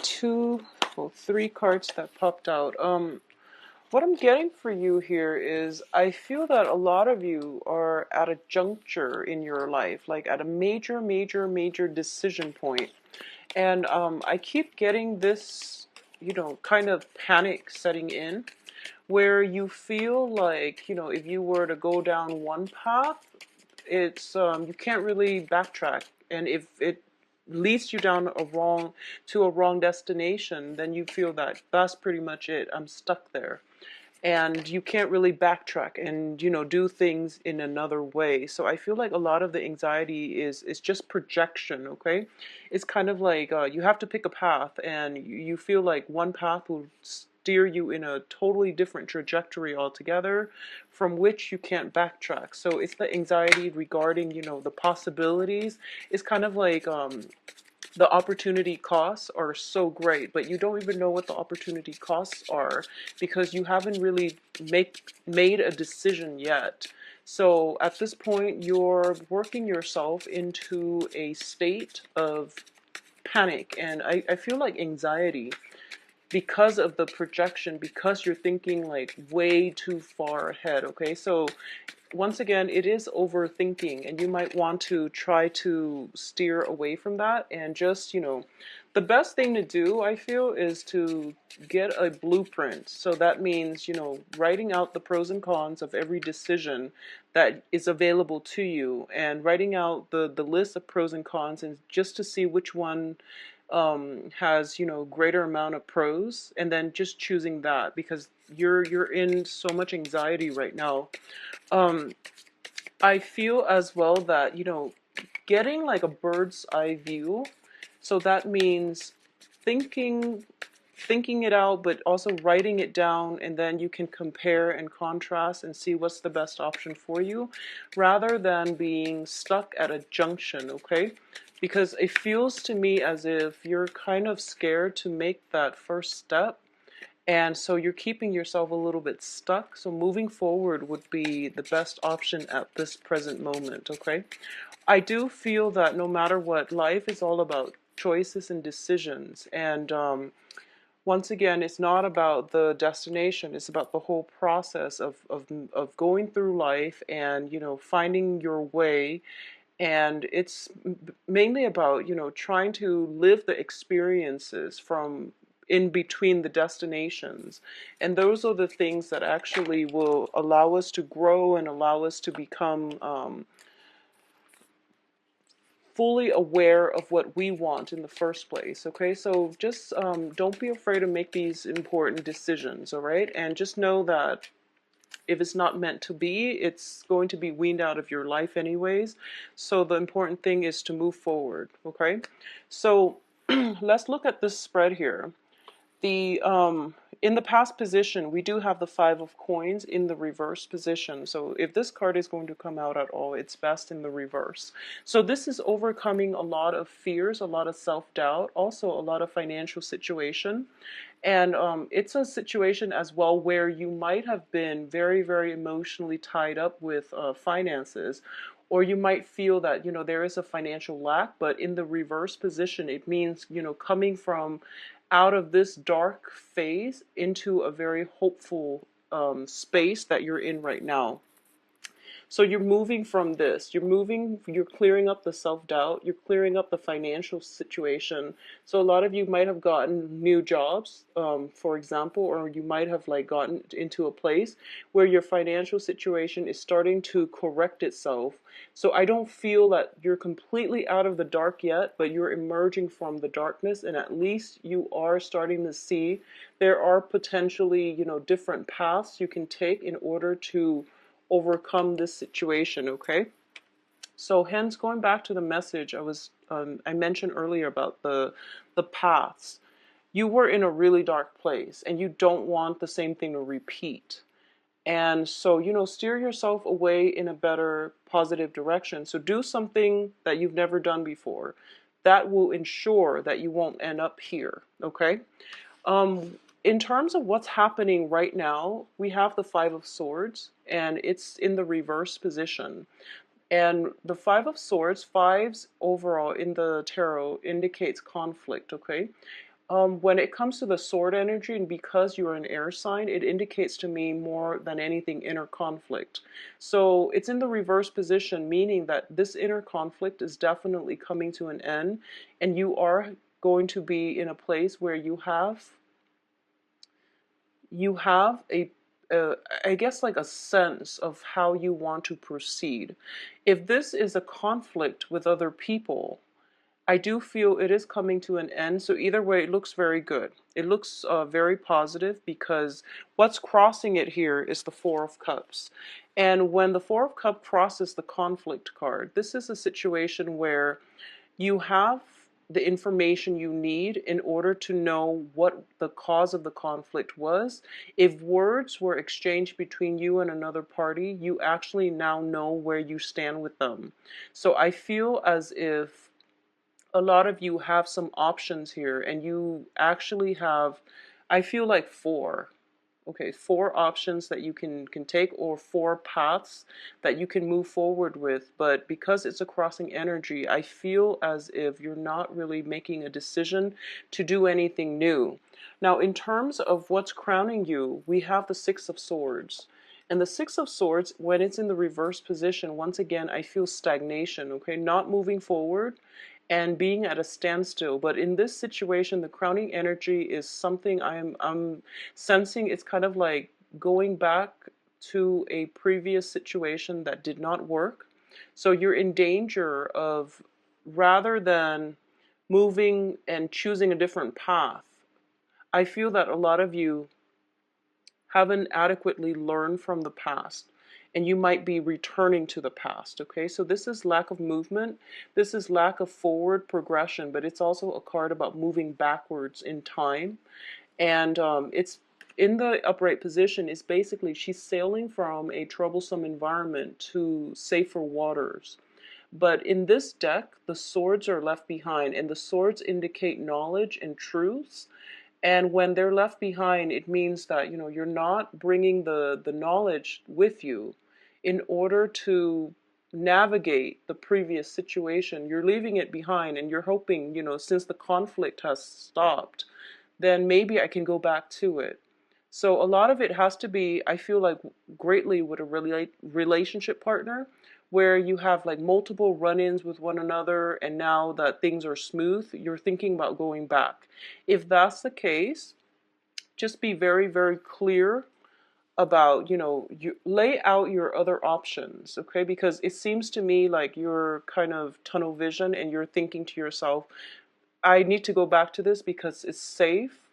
three cards that popped out. What I'm getting for you here is I feel that a lot of you are at a juncture in your life, like at a major decision point. And I keep getting this, kind of panic setting in where you feel like, if you were to go down one path, it's you can't really backtrack. And if it leads you down a wrong destination, then you feel that that's pretty much it. I'm stuck there, and you can't really backtrack and do things in another way. So I feel like a lot of the anxiety is just projection. Okay, it's kind of like you have to pick a path, and you feel like one path will steer you in a totally different trajectory altogether, from which you can't backtrack. So it's the anxiety regarding the possibilities. It's kind of like the opportunity costs are so great, but you don't even know what the opportunity costs are because you haven't really made a decision yet. So at this point, you're working yourself into a state of panic, and I feel like anxiety because of the projection, because you're thinking like way too far ahead. Okay, so once again, it is overthinking, and you might want to try to steer away from that and just, the best thing to do, I feel, is to get a blueprint. So that means, writing out the pros and cons of every decision that is available to you, and writing out the list of pros and cons, and just to see which one has greater amount of pros, and then just choosing that, because you're in so much anxiety right now. um, I feel as well that, getting like a bird's eye view. So that means thinking thinking it out, but also writing it down, and then you can compare and contrast and see what's the best option for you, rather than being stuck at a junction, okay? Because it feels to me as if you're kind of scared to make that first step, and so you're keeping yourself a little bit stuck. So moving forward would be the best option at this present moment, okay? I do feel that no matter what, life is all about choices and decisions. And once again, it's not about the destination, it's about the whole process of going through life and, finding your way. And it's mainly about, trying to live the experiences from in between the destinations. And those are the things that actually will allow us to grow and allow us to become fully aware of what we want in the first place. Okay, so just don't be afraid to make these important decisions. All right, and just know that if it's not meant to be, it's going to be weaned out of your life anyways. So the important thing is to move forward. Okay, so let's look at this spread here. The in the past position, we do have the Five of Coins in the reverse position. So if this card is going to come out at all, it's best in the reverse. So this is overcoming a lot of fears, a lot of self-doubt, also a lot of financial situation. And it's a situation as well where you might have been very emotionally tied up with finances, or you might feel that there is a financial lack. But in the reverse position, it means coming from out of this dark phase into a very hopeful space that you're in right now. So you're moving from this, you're clearing up the self-doubt, you're clearing up the financial situation. So a lot of you might have gotten new jobs, for example, or you might have like gotten into a place where your financial situation is starting to correct itself. So I don't feel that you're completely out of the dark yet, but you're emerging from the darkness, and at least you are starting to see there are potentially, different paths you can take in order to overcome this situation. Okay, so hence, going back to the message I mentioned earlier about the paths. You were in a really dark place, and you don't want the same thing to repeat. And so, steer yourself away in a better positive direction. So do something that you've never done before. That will ensure that you won't end up here. Okay. In terms of what's happening right now, we have the Five of Swords, and it's in the reverse position. And the Five of Swords, fives overall in the tarot indicates conflict, okay? When it comes to the sword energy, and because you're an air sign, it indicates to me more than anything inner conflict. So it's in the reverse position, meaning that this inner conflict is definitely coming to an end, and you are going to be in a place where you have a I guess like a sense of how you want to proceed. If this is a conflict with other people, I do feel it is coming to an end. So either way, it looks very good. It looks very positive, because what's crossing it here is the Four of Cups. And when the Four of Cups crosses the conflict card, this is a situation where you have the information you need in order to know what the cause of the conflict was. If words were exchanged between you and another party, you actually now know where you stand with them. So I feel as if a lot of you have some options here, and you actually have, I feel like four options that you can take, or four paths that you can move forward with. But because it's a crossing energy, I feel as if you're not really making a decision to do anything new. Now, in terms of what's crowning you, we have the Six of Swords. And the Six of Swords, when it's in the reverse position, once again, I feel stagnation, okay? Not moving forward and being at a standstill. But in this situation, the crowning energy is something I'm sensing. It's kind of like going back to a previous situation that did not work. So you're in danger of, rather than moving and choosing a different path, I feel that a lot of you haven't adequately learned from the past, and you might be returning to the past. Okay, so this is lack of movement, this is lack of forward progression, but it's also a card about moving backwards in time. And it's in the upright position. Is basically she's sailing from a troublesome environment to safer waters. But in this deck, the swords are left behind, and the swords indicate knowledge and truths. And when they're left behind, it means that, you're not bringing the knowledge with you in order to navigate the previous situation. You're leaving it behind, and you're hoping, since the conflict has stopped, then maybe I can go back to it. So a lot of it has to be, I feel like, greatly with a relationship partner, where you have like multiple run-ins with one another, and now that things are smooth, you're thinking about going back. If that's the case, just be very, very clear about, you lay out your other options, okay? Because it seems to me like you're kind of tunnel vision, and you're thinking to yourself, I need to go back to this because it's safe,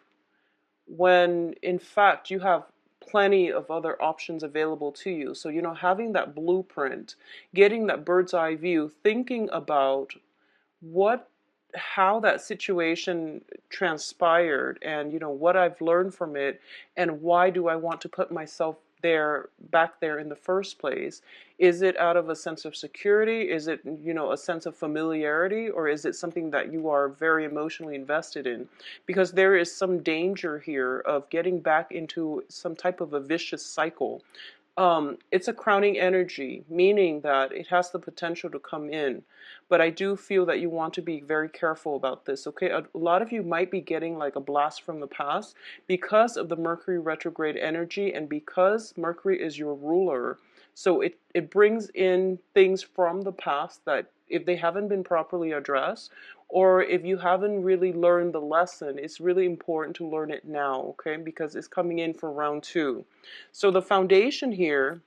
when in fact you have plenty of other options available to you. So, having that blueprint, getting that bird's eye view, thinking about what how that situation transpired, and what I've learned from it, and why do I want to put myself back there in the first place. Is it out of a sense of security? Is it a sense of familiarity? Or is it something that you are very emotionally invested in? Because there is some danger here of getting back into some type of a vicious cycle. It's a crowning energy, meaning that it has the potential to come in. But I do feel that you want to be very careful about this, okay? A lot of you might be getting like a blast from the past because of the Mercury retrograde energy, and because Mercury is your ruler. So it brings in things from the past that, if they haven't been properly addressed, or if you haven't really learned the lesson, it's really important to learn it now, okay? Because it's coming in for round 2. So the foundation here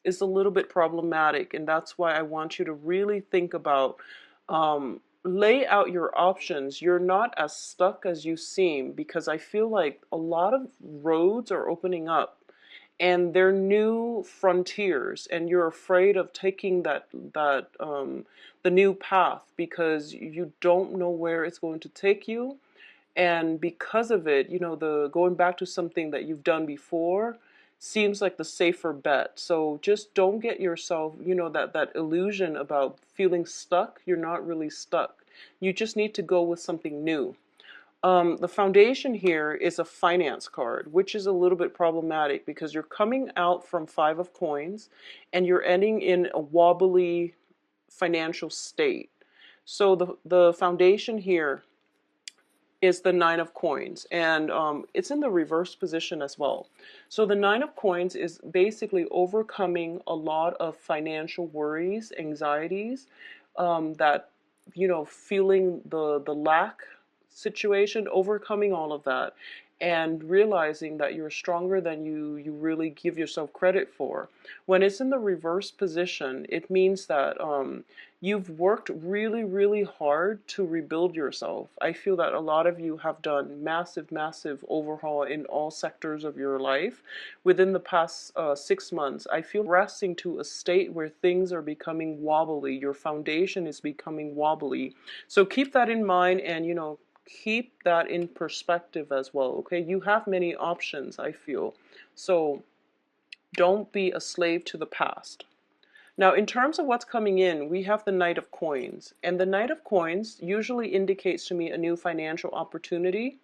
is a little bit problematic, and that's why I want you to really think about, lay out your options. You're not as stuck as you seem, because I feel like a lot of roads are opening up, and they're new frontiers, and you're afraid of taking the new path, because you don't know where it's going to take you. And because of it, the going back to something that you've done before seems like the safer bet. So just don't get yourself, that illusion about feeling stuck. You're not really stuck. You just need to go with something new. The foundation here is a finance card, which is a little bit problematic, because you're coming out from Five of Coins, and you're ending in a wobbly financial state. So the foundation here is the Nine of Coins, and it's in the reverse position as well. So the Nine of Coins is basically overcoming a lot of financial worries, anxieties, that, feeling the lack situation, overcoming all of that, and realizing that you're stronger than you really give yourself credit for. When it's in the reverse position, it means that you've worked really, really hard to rebuild yourself. I feel that a lot of you have done massive, massive overhaul in all sectors of your life within the past 6 months. I feel progressing to a state where things are becoming wobbly. Your foundation is becoming wobbly. So keep that in mind, and keep that in perspective as well. Okay, you have many options, I feel. So don't be a slave to the past. Now, in terms of what's coming in, we have the Knight of Coins. And the Knight of Coins usually indicates to me a new financial opportunity.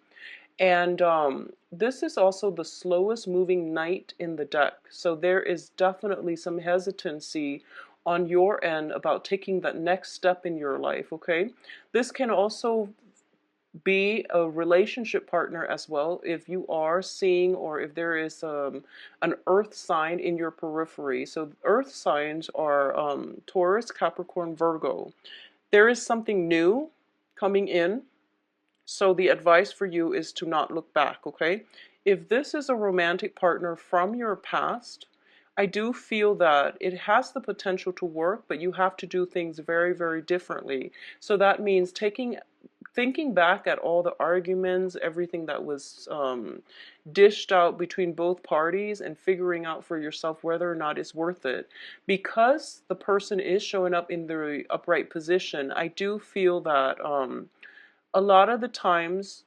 And this is also the slowest moving knight in the deck. So there is definitely some hesitancy on your end about taking that next step in your life, okay? This can also be a relationship partner as well if you are seeing, or if there is an earth sign in your periphery. So earth signs are Taurus, Capricorn, Virgo. There is something new coming in, so the advice for you is to not look back, okay? If this is a romantic partner from your past, I do feel that it has the potential to work, but you have to do things very, very differently. So that means thinking back at all the arguments, everything that was dished out between both parties, and figuring out for yourself whether or not it's worth it. Because the person is showing up in the upright position, I do feel that a lot of the times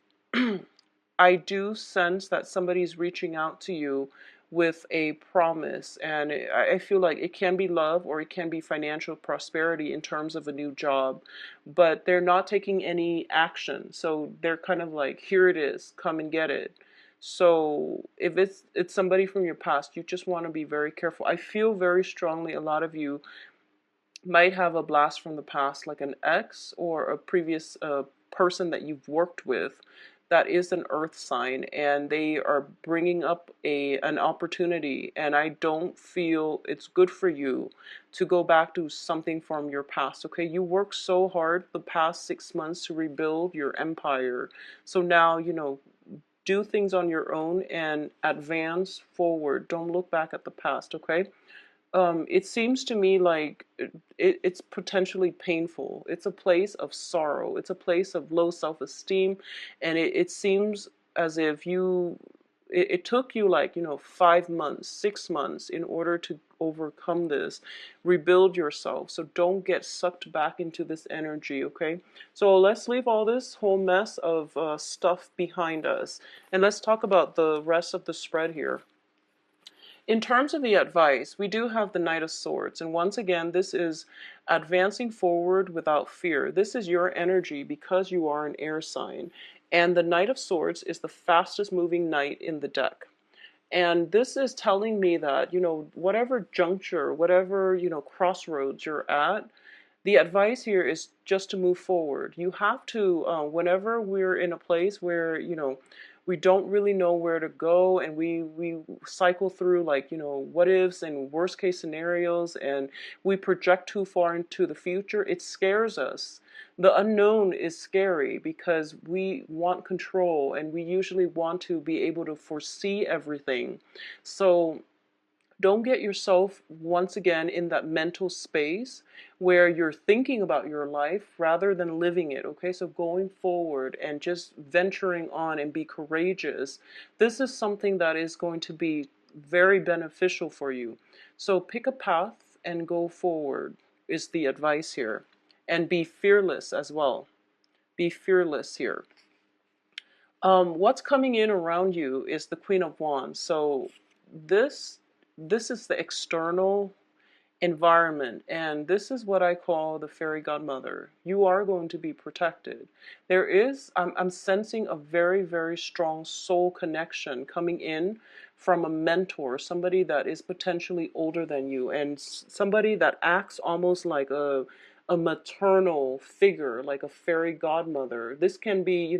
I do sense that somebody's reaching out to you with a promise, and I feel like it can be love or it can be financial prosperity in terms of a new job, but they're not taking any action. So they're kind of like, here it is, come and get it. So if it's somebody from your past, you just want to be very careful. I feel very strongly a lot of you might have a blast from the past, like an ex or a previous person that you've worked with that is an earth sign, and they are bringing up an opportunity, and I don't feel it's good for you to go back to something from your past. Okay, you worked so hard the past 6 months to rebuild your empire, so now do things on your own and advance forward. Don't look back at the past. Okay, it seems to me like it's potentially painful. It's a place of sorrow. It's a place of low self-esteem, and it seems as if it took you like 5 months, 6 months in order to overcome this, rebuild yourself. So don't get sucked back into this energy, okay? So let's leave all this whole mess of stuff behind us, and let's talk about the rest of the spread here. In terms of the advice, we do have the Knight of Swords, and once again, this is advancing forward without fear. This is your energy because you are an air sign, and the Knight of Swords is the fastest moving knight in the deck. And this is telling me that, whatever juncture, whatever, crossroads you're at, the advice here is just to move forward. You have to, whenever we're in a place where, we don't really know where to go, and we cycle through like, what ifs and worst case scenarios, and we project too far into the future, it scares us. The unknown is scary because we want control, and we usually want to be able to foresee everything. So don't get yourself once again in that mental space where you're thinking about your life rather than living it. Okay, so going forward and just venturing on and be courageous, this is something that is going to be very beneficial for you. So pick a path and go forward is the advice here, and be fearless as well. Be fearless here. What's coming in around you is the Queen of Wands. So this is the external environment, and this is what I call the fairy godmother. You are going to be protected. I'm sensing a very, very strong soul connection coming in from a mentor, somebody that is potentially older than you, and somebody that acts almost like a a maternal figure, like a fairy godmother. This can be,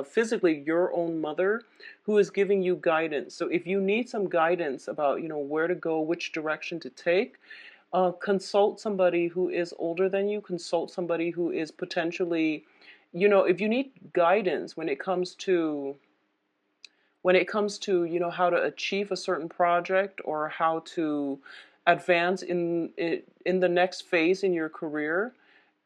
physically your own mother who is giving you guidance. So if you need some guidance about, where to go, which direction to take, consult somebody who is older than you, consult somebody who is potentially, if you need guidance when it comes to how to achieve a certain project, or how to advance in the next phase in your career,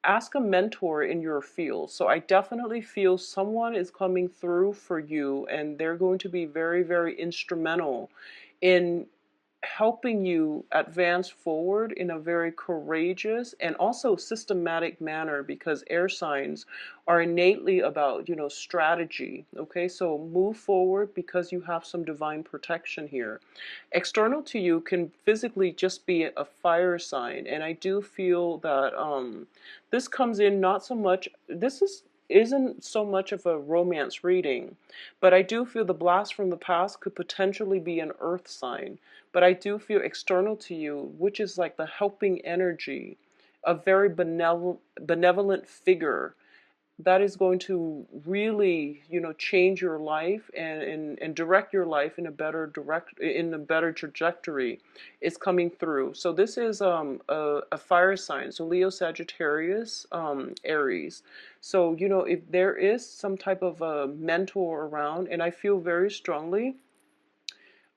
ask a mentor in your field. So I definitely feel someone is coming through for you, and they're going to be very, very instrumental in helping you advance forward in a very courageous and also systematic manner, because air signs are innately about, strategy. Okay, so move forward because you have some divine protection here. External to you can physically just be a fire sign, and I do feel that this comes in not so much, isn't so much of a romance reading, but I do feel the blast from the past could potentially be an earth sign. But I do feel external to you, which is like the helping energy, a very benevolent figure that is going to really, change your life, and direct your life in a better trajectory, is coming through. So this is a fire sign, so Leo, Sagittarius, Aries. So if there is some type of a mentor around, and I feel very strongly,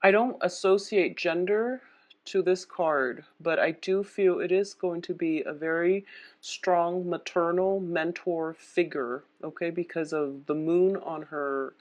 I don't associate gender to this card, but I do feel it is going to be a very strong maternal mentor figure, okay, because of the moon on her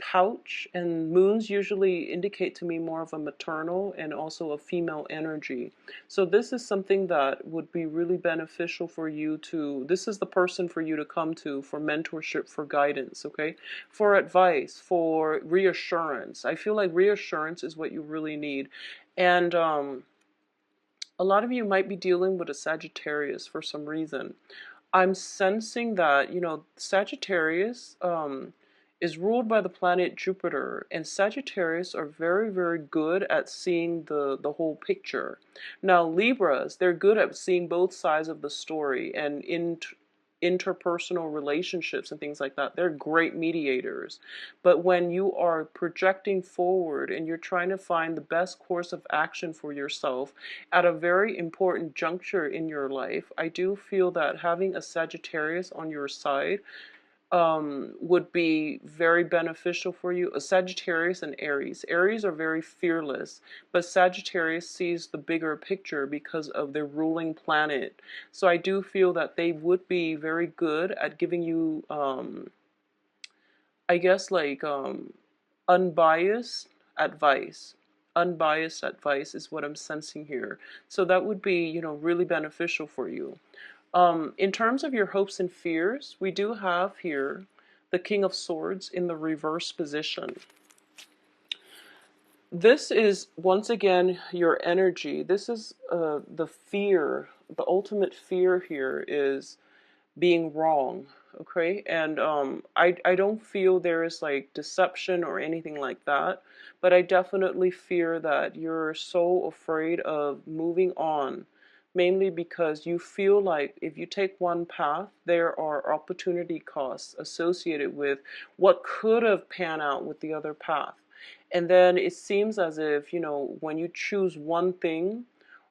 pouch, and moons usually indicate to me more of a maternal and also a female energy. So this is something that would be really beneficial for you to, this is the person for you to come to for mentorship, for guidance, okay, for advice, for reassurance. I feel like reassurance is what you really need. And a lot of you might be dealing with a Sagittarius for some reason. I'm sensing that, Sagittarius is ruled by the planet Jupiter, and Sagittarius are very, very good at seeing the whole picture. Now, Libras, they're good at seeing both sides of the story, and in interpersonal relationships and things like that, they're great mediators. But when you are projecting forward and you're trying to find the best course of action for yourself at a very important juncture in your life, I do feel that having a Sagittarius on your side would be very beneficial for you. A Sagittarius and Aries. Aries are very fearless, but Sagittarius sees the bigger picture because of their ruling planet. So I do feel that they would be very good at giving you, I guess, like unbiased advice. Unbiased advice is what I'm sensing here. So that would be, really beneficial for you. In terms of your hopes and fears, we do have here the King of Swords in the reverse position. This is, once again, your energy. This is the fear. The ultimate fear here is being wrong, okay? And I don't feel there is like deception or anything like that, but I definitely fear that you're so afraid of moving on, mainly because you feel like if you take one path, there are opportunity costs associated with what could have panned out with the other path. And then it seems as if, when you choose one thing,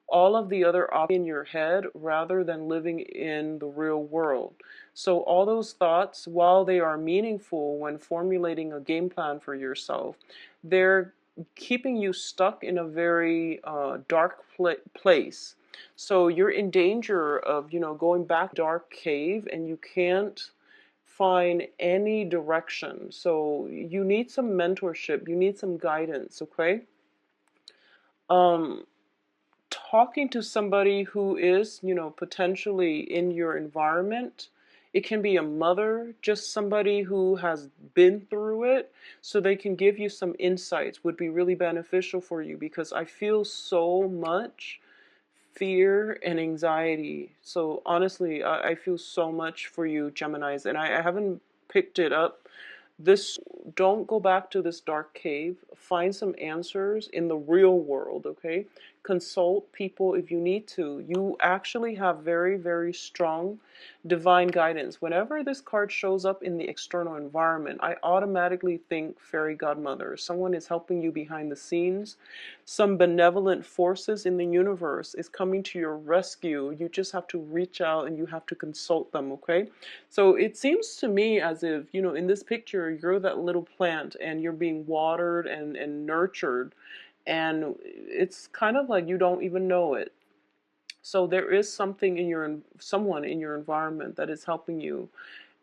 all of the other options in your head rather than living in the real world. So all those thoughts, while they are meaningful when formulating a game plan for yourself, they're keeping you stuck in a very dark place. So you're in danger of, going back dark cave, and you can't find any direction. So you need some mentorship, you need some guidance, okay? Um, Talking to somebody who is, potentially in your environment. It can be a mother, just somebody who has been through it, so they can give you some insights, would be really beneficial for you, because I feel so much fear and anxiety. So honestly, I feel so much for you, Geminis, and I haven't picked it up. This, don't go back to this dark cave. Find some answers in the real world, okay? consult people if you need to. You actually have very, very strong divine guidance. Whenever this card shows up in the external environment, I automatically think fairy godmother. Someone is helping you behind the scenes. Some benevolent forces in the universe is coming to your rescue. You just have to reach out and you have to consult them, okay? So it seems to me as if, you know, in this picture, you're that little plant and you're being watered and nurtured. And it's kind of like you don't even know it. So there is something in your, someone in your environment that is helping you.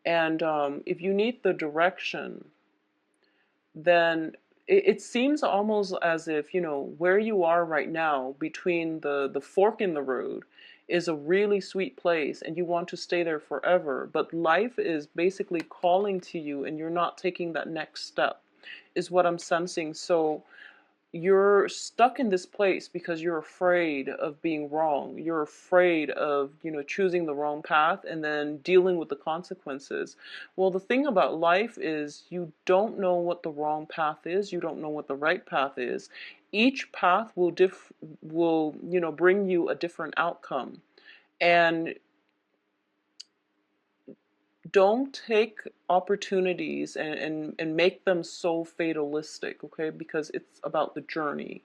And if you need the direction, then it seems almost as if, you know, where you are right now between the fork in the road is a really sweet place and you want to stay there forever, but life is basically calling to you and you're not taking that next step, is what I'm sensing. So you're stuck in this place because you're afraid of being wrong. You're afraid of, you know, choosing the wrong path and then dealing with the consequences. Well, the thing about life is you don't know what the wrong path is. You don't know what the right path is. Each path will, you know, bring you a different outcome. And don't take opportunities and make them so fatalistic, okay? Because it's about the journey.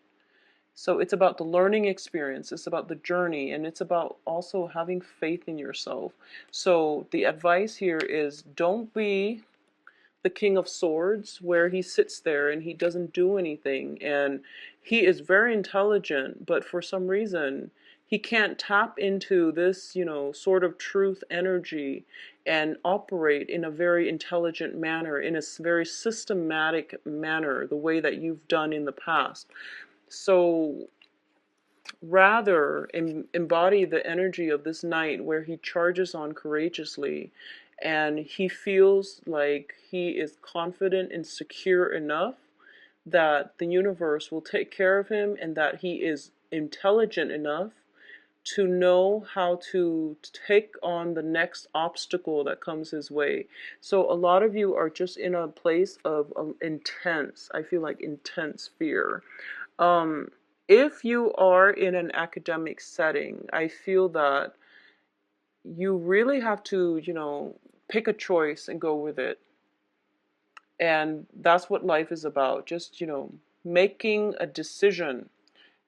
So it's about the learning experience, it's about the journey, and it's about also having faith in yourself. So the advice here is don't be the King of Swords where he sits there and he doesn't do anything. And he is very intelligent, but for some reason he can't tap into this, you know, sort of truth energy and operate in a very intelligent manner, in a very systematic manner, the way that you've done in the past. So rather embody the energy of this knight where he charges on courageously and he feels like he is confident and secure enough that the universe will take care of him and that he is intelligent enough to know how to take on the next obstacle that comes his way. So a lot of you are just in a place of intense, I feel like intense fear. If you are in an academic setting, I feel that you really have to, you know, pick a choice and go with it. And that's what life is about. Just, you know, making a decision.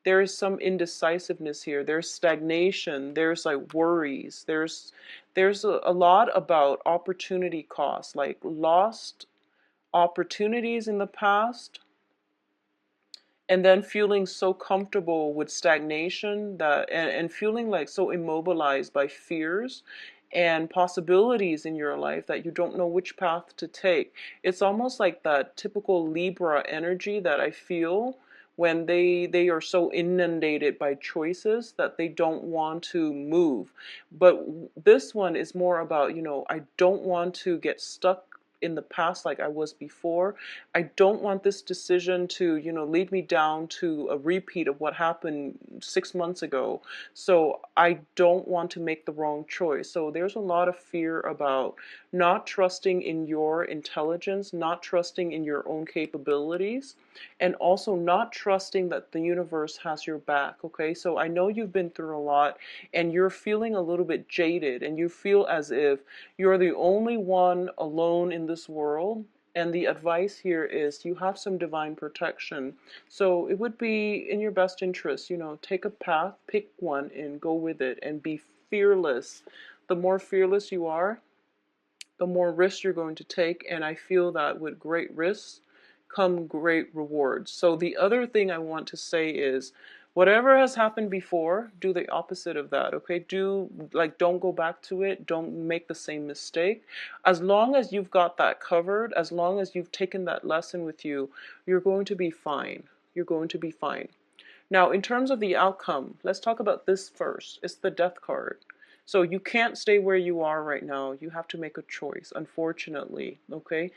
There is some indecisiveness here. There's stagnation. There's like worries. There's a lot about opportunity cost, like lost opportunities in the past, and then feeling so comfortable with stagnation that and feeling like so immobilized by fears and possibilities in your life that you don't know which path to take. It's almost like that typical Libra energy that I feel when they are so inundated by choices that they don't want to move. But this one is more about, you know, I don't want to get stuck in the past like I was before. I don't want this decision to, you know, lead me down to a repeat of what happened 6 months ago. So I don't want to make the wrong choice. So there's a lot of fear about not trusting in your intelligence, not trusting in your own capabilities, and also not trusting that the universe has your back, okay? So I know you've been through a lot and you're feeling a little bit jaded and you feel as if you're the only one alone in this world. And the advice here is you have some divine protection. So it would be in your best interest, you know, take a path, pick one and go with it and be fearless. The more fearless you are, the more risks you're going to take. And I feel that with great risks come great rewards. So the other thing I want to say is whatever has happened before, do the opposite of that, okay? Don't go back to it. Don't make the same mistake. As long as you've got that covered, as long as you've taken that lesson with you, you're going to be fine. You're going to be fine. Now, in terms of the outcome, let's talk about this first. It's the death card. So you can't stay where you are right now. You have to make a choice, unfortunately, okay?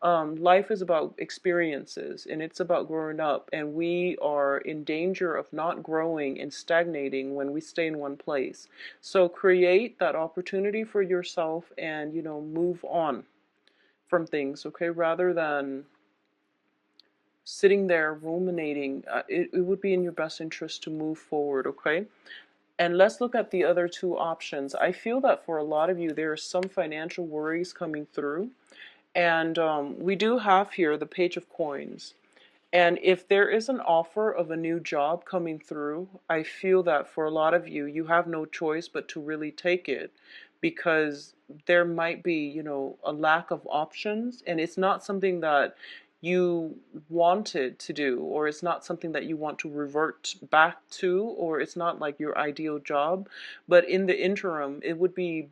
Life is about experiences and it's about growing up, and we are in danger of not growing and stagnating when we stay in one place. So create that opportunity for yourself and, you know, move on from things, okay, rather than sitting there ruminating, it would be in your best interest to move forward, okay? And let's look at the other two options. I feel that for a lot of you, there are some financial worries coming through. And we do have here the Page of Coins. And if there is an offer of a new job coming through, I feel that for a lot of you, you have no choice but to really take it, because there might be, a lack of options, and it's not something that you wanted to do, or it's not something that you want to revert back to, or it's not like your ideal job. But in the interim, it would be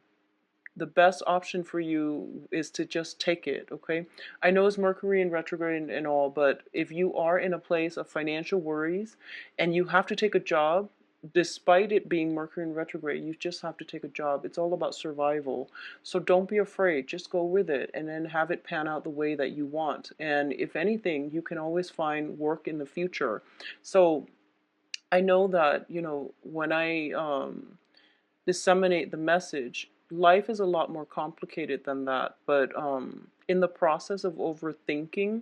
the best option for you is to just take it, okay? I know it's Mercury in retrograde and all, but if you are in a place of financial worries and you have to take a job, despite it being Mercury in retrograde, you just have to take a job. It's all about survival. So don't be afraid. Just go with it and then have it pan out the way that you want. And if anything, you can always find work in the future. So I know that, when I disseminate the message, life is a lot more complicated than that. But in the process of overthinking,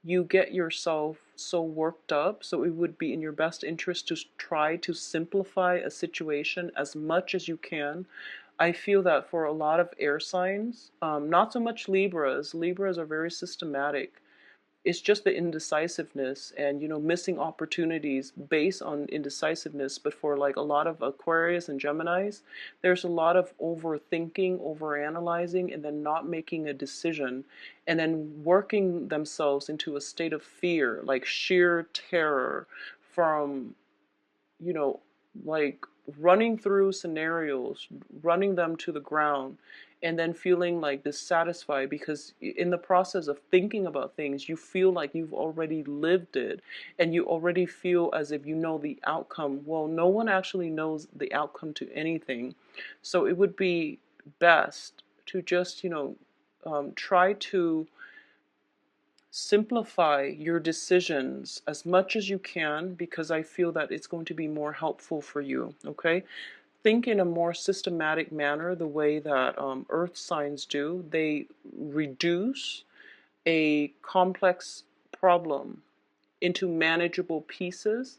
you get yourself so worked up. So it would be in your best interest to try to simplify a situation as much as you can. I feel that for a lot of air signs, not so much Libras. Libras are very systematic. It's just the indecisiveness and missing opportunities based on indecisiveness. But for like a lot of Aquarius and Geminis, there's a lot of overthinking, overanalyzing, and then not making a decision, and then working themselves into a state of fear, like sheer terror, from you know, like running through scenarios, running them to the ground, and then feeling like dissatisfied because in the process of thinking about things, you feel like you've already lived it and you already feel as if you know the outcome. Well, no one actually knows the outcome to anything. So it would be best to just, try to simplify your decisions as much as you can, because I feel that it's going to be more helpful for you, okay? Think in a more systematic manner, the way that earth signs do. They reduce a complex problem into manageable pieces,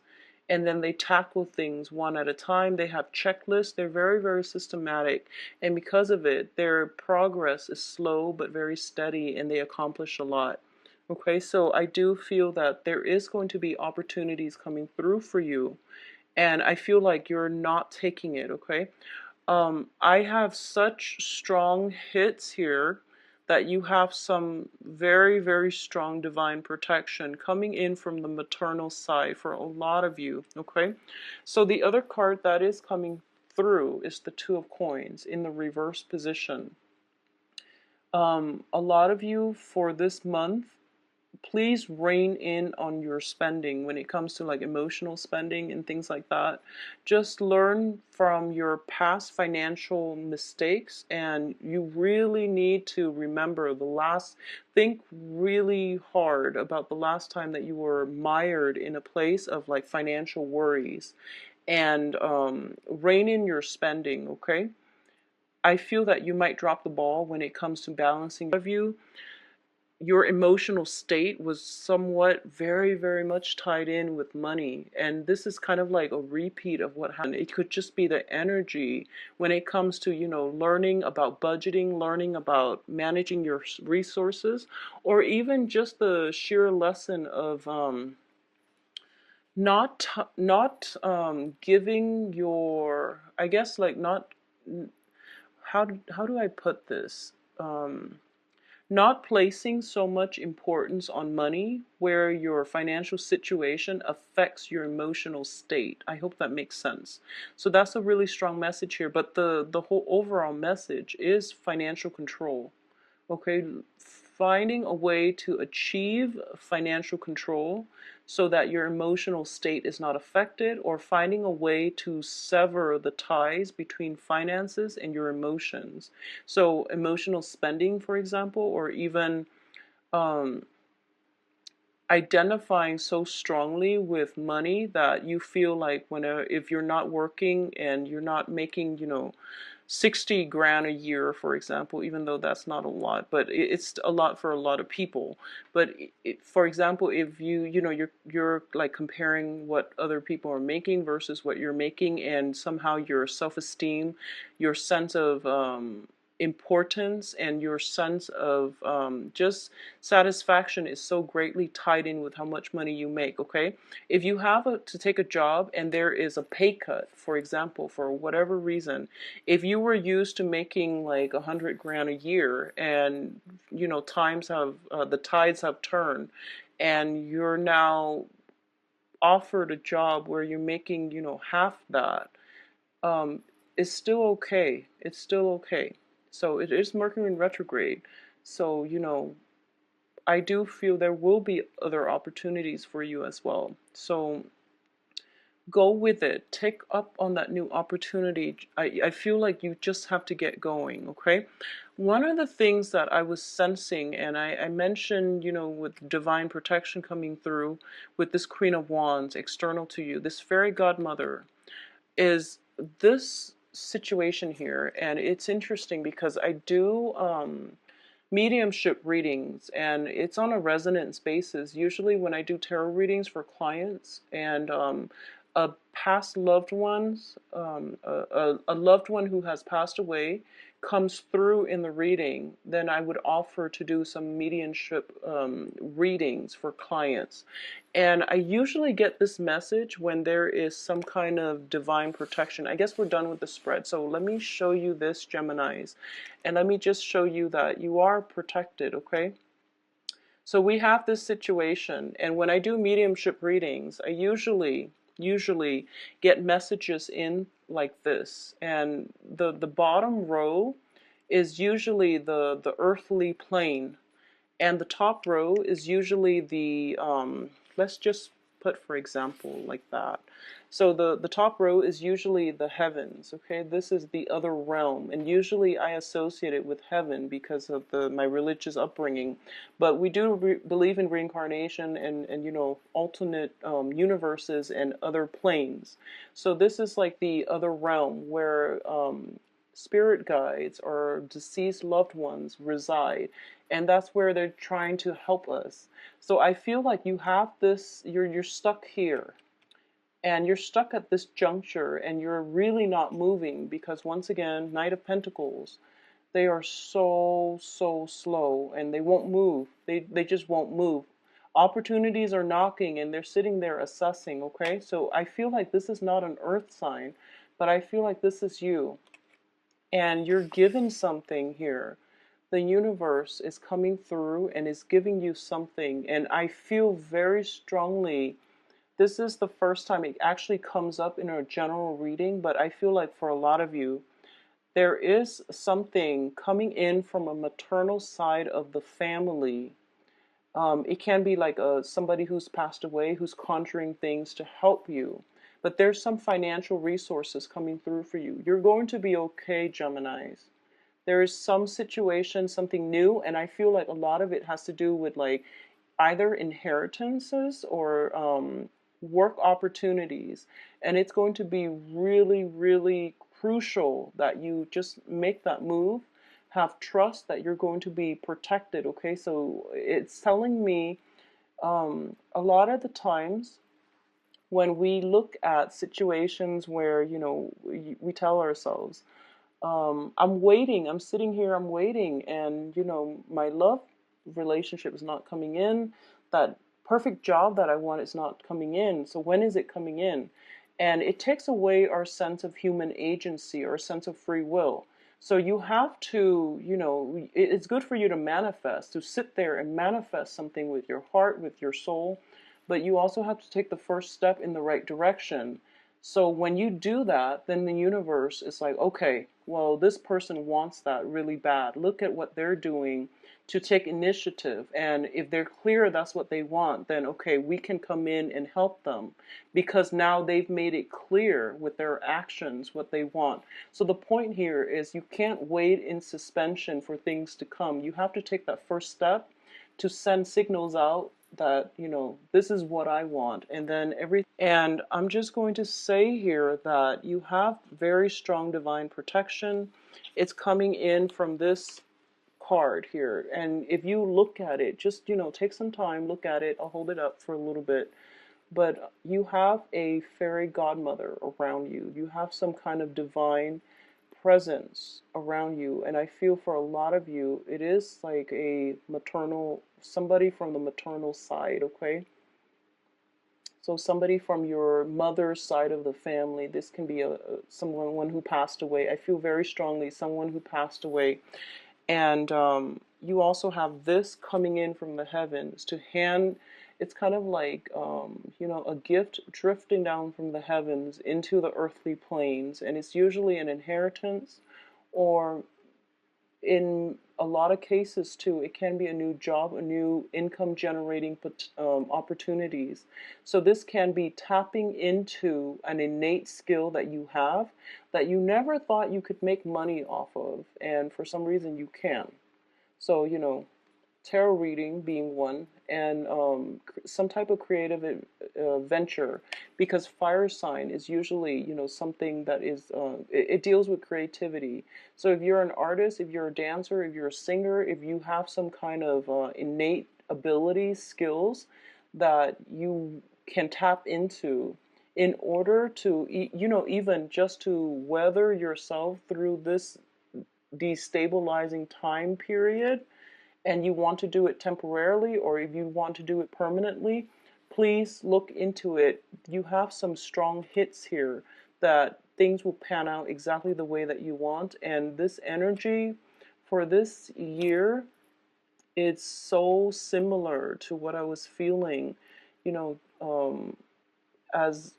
and then they tackle things one at a time. They have checklists. They're very, very systematic, and because of it, their progress is slow but very steady, and they accomplish a lot. Okay, so I do feel that there is going to be opportunities coming through for you, and I feel like you're not taking it, okay? I have such strong hits here that you have some very, very strong divine protection coming in from the maternal side for a lot of you, okay? So the other card that is coming through is the Two of Coins in the reverse position. A lot of you for this month, please rein in on your spending when it comes to like emotional spending and things like that. Just learn from your past financial mistakes, and you really need to remember think really hard about the last time that you were mired in a place of like financial worries, and rein in your spending, okay? I feel that you might drop the ball when it comes to balancing of you. Your emotional state was somewhat very, very much tied in with money. And this is kind of like a repeat of what happened. It could just be the energy when it comes to, learning about budgeting, learning about managing your resources, or even just the sheer lesson of not giving your, I guess, like not, how do I put this? Not placing so much importance on money where your financial situation affects your emotional state. I hope that makes sense. So that's a really strong message here, but the whole overall message is financial control. Okay, finding a way to achieve financial control so that your emotional state is not affected, or finding a way to sever the ties between finances and your emotions. So emotional spending, for example, or even um, identifying so strongly with money that you feel like if you're not working and you're not making, 60 grand a year, for example, even though that's not a lot, but it's a lot for a lot of people. But for example, if you're like comparing what other people are making versus what you're making, and somehow your self-esteem, your sense of importance, and your sense of just satisfaction is so greatly tied in with how much money you make. Okay, if you have to take a job and there is a pay cut, for example, for whatever reason, if you were used to making like 100 grand a year, and times have the tides have turned, and you're now offered a job where you're making half that, um, it's still okay. It's still okay. So it is Mercury in retrograde. So I do feel there will be other opportunities for you as well. So go with it. Take up on that new opportunity. I feel like you just have to get going, okay? One of the things that I was sensing, and I mentioned, with divine protection coming through, with this Queen of Wands external to you, this fairy godmother, is this situation here. And it's interesting because I do mediumship readings, and it's on a resonance basis. Usually when I do tarot readings for clients, and a past loved ones, a loved one who has passed away comes through in the reading, then I would offer to do some mediumship readings for clients. And I usually get this message when there is some kind of divine protection. I guess we're done with the spread. So let me show you this, Geminis. And let me just show you that you are protected, okay? So we have this situation, and when I do mediumship readings, I usually get messages in like this. And the bottom row is usually the earthly plane, and the top row is usually the let's just put, for example, like that. So the top row is usually the heavens, okay? This is the other realm, and usually I associate it with heaven because of my religious upbringing. But we do believe in reincarnation, and alternate universes and other planes. So this is like the other realm where spirit guides or deceased loved ones reside, and that's where they're trying to help us. So I feel like you have this, you're stuck here, and you're stuck at this juncture, and you're really not moving because, once again, Knight of Pentacles, they are so slow, and they won't move. They just won't move. Opportunities are knocking, and they're sitting there assessing, okay? So I feel like this is not an earth sign, but I feel like this is you, and you're given something here. The universe is coming through and is giving you something, and I feel very strongly this is the first time it actually comes up in a general reading, but I feel like for a lot of you, there is something coming in from a maternal side of the family. It can be like somebody who's passed away who's conjuring things to help you. But there's some financial resources coming through for you. You're going to be okay, Geminis. There is some situation, something new, and I feel like a lot of it has to do with like either inheritances or work opportunities. And it's going to be really crucial that you just make that move, have trust that you're going to be protected, okay? So it's telling me a lot of the times when we look at situations where, we tell ourselves, I'm waiting, I'm sitting here, I'm waiting, and, my love relationship is not coming in. That perfect job that I want is not coming in. So when is it coming in? And it takes away our sense of human agency or sense of free will. So you have to, it's good for you to manifest, to sit there and manifest something with your heart, with your soul, but you also have to take the first step in the right direction. So when you do that, then the universe is like, okay, well, this person wants that really bad. Look at what they're doing to take initiative. And if they're clear that's what they want, then okay, we can come in and help them because now they've made it clear with their actions what they want. So the point here is you can't wait in suspension for things to come. You have to take that first step to send signals out that, you know, this is what I want. And then and I'm just going to say here that you have very strong divine protection. It's coming in from this card here. And if you look at it, just, you know, take some time, look at it. I'll hold it up for a little bit. But you have a fairy godmother around you. You have some kind of divine presence around you. And I feel for a lot of you, it is like a maternal, somebody from the maternal side, okay? So somebody from your mother's side of the family. This can be someone who passed away. I feel very strongly someone who passed away. And you also have this coming in from the heavens to hand. It's kind of like, you know, a gift drifting down from the heavens into the earthly planes. And it's usually an inheritance, or in a lot of cases too, it can be a new job, a new income generating opportunities. So this can be tapping into an innate skill that you have that you never thought you could make money off of, and for some reason you can. So, you know, tarot reading being one, and some type of creative venture, because fire sign is usually, you know, something that is, it deals with creativity. So if you're an artist, if you're a dancer, if you're a singer, if you have some kind of innate abilities, skills that you can tap into in order to, you know, even just to weather yourself through this destabilizing time period, and you want to do it temporarily, or if you want to do it permanently, please look into it. You have some strong hits here that things will pan out exactly the way that you want. And this energy for this year, it's so similar to what I was feeling, you know, as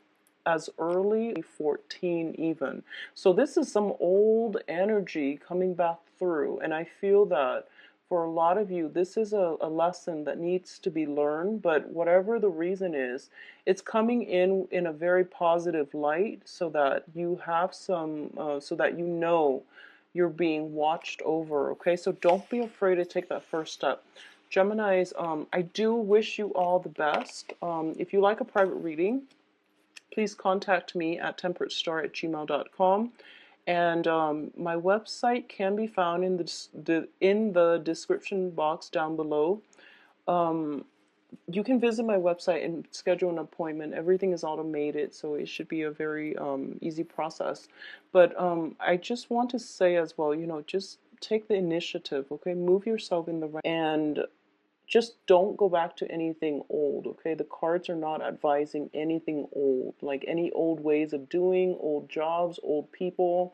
early 14 even. So this is some old energy coming back through, and I feel that for a lot of you this is a lesson that needs to be learned, but whatever the reason is, it's coming in a very positive light, so that you have some so that you know you're being watched over. Okay, so don't be afraid to take that first step. Geminis, I do wish you all the best. If you like a private reading, please contact me at temperatestar@gmail.com. And my website can be found in the description box down below. You can visit my website and schedule an appointment. Everything is automated, so it should be a very easy process. But I just want to say as well, you know, just take the initiative, okay? Move yourself in the right, and just don't go back to anything old, okay? The cards are not advising anything old, like any old ways of doing, old jobs, old people.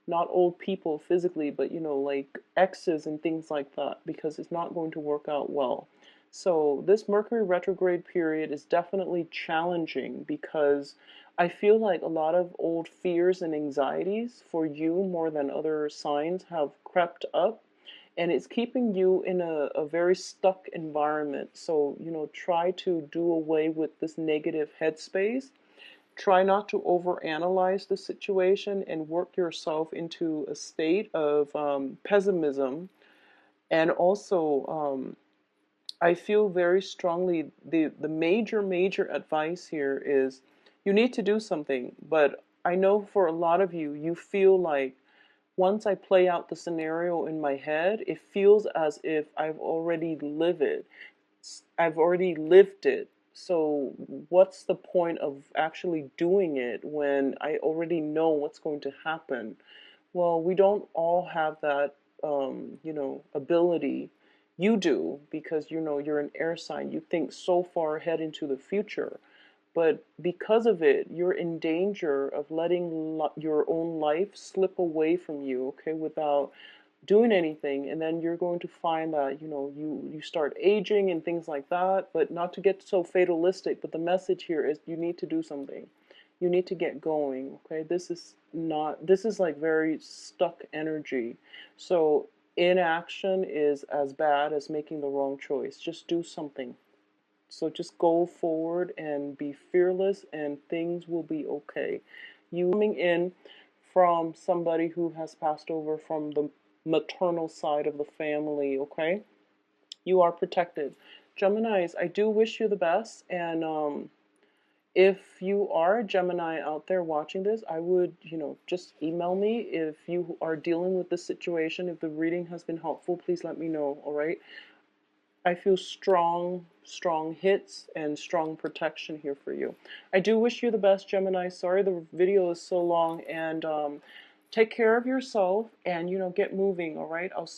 Not old people physically, but, you know, like exes and things like that, because it's not going to work out well. So this Mercury retrograde period is definitely challenging, because I feel like a lot of old fears and anxieties for you more than other signs have crept up, and it's keeping you in a very stuck environment. So, you know, try to do away with this negative headspace. Try not to overanalyze the situation and work yourself into a state of pessimism. And also, I feel very strongly the major advice here is you need to do something. But I know for a lot of you, you feel like once I play out the scenario in my head, it feels as if I've already lived it. I've already lived it. So what's the point of actually doing it when I already know what's going to happen? Well, we don't all have that, you know, ability. You do, because, you know, you're an air sign. You think so far ahead into the future. But because of it, you're in danger of letting your own life slip away from you, okay, without doing anything. And then you're going to find that, you know, you start aging and things like that. But not to get so fatalistic, but the message here is you need to do something. You need to get going, okay? This is like very stuck energy. So inaction is as bad as making the wrong choice. Just do something. So just go forward and be fearless, and things will be okay. You coming in from somebody who has passed over from the maternal side of the family, okay? You are protected. Geminis, I do wish you the best, and if you are a Gemini out there watching this, I would, just email me if you are dealing with this situation. If the reading has been helpful, please let me know, all right? I feel strong, strong hits and strong protection here for you. I do wish you the best, Gemini. Sorry the video is so long, and take care of yourself and, get moving, all right? I'll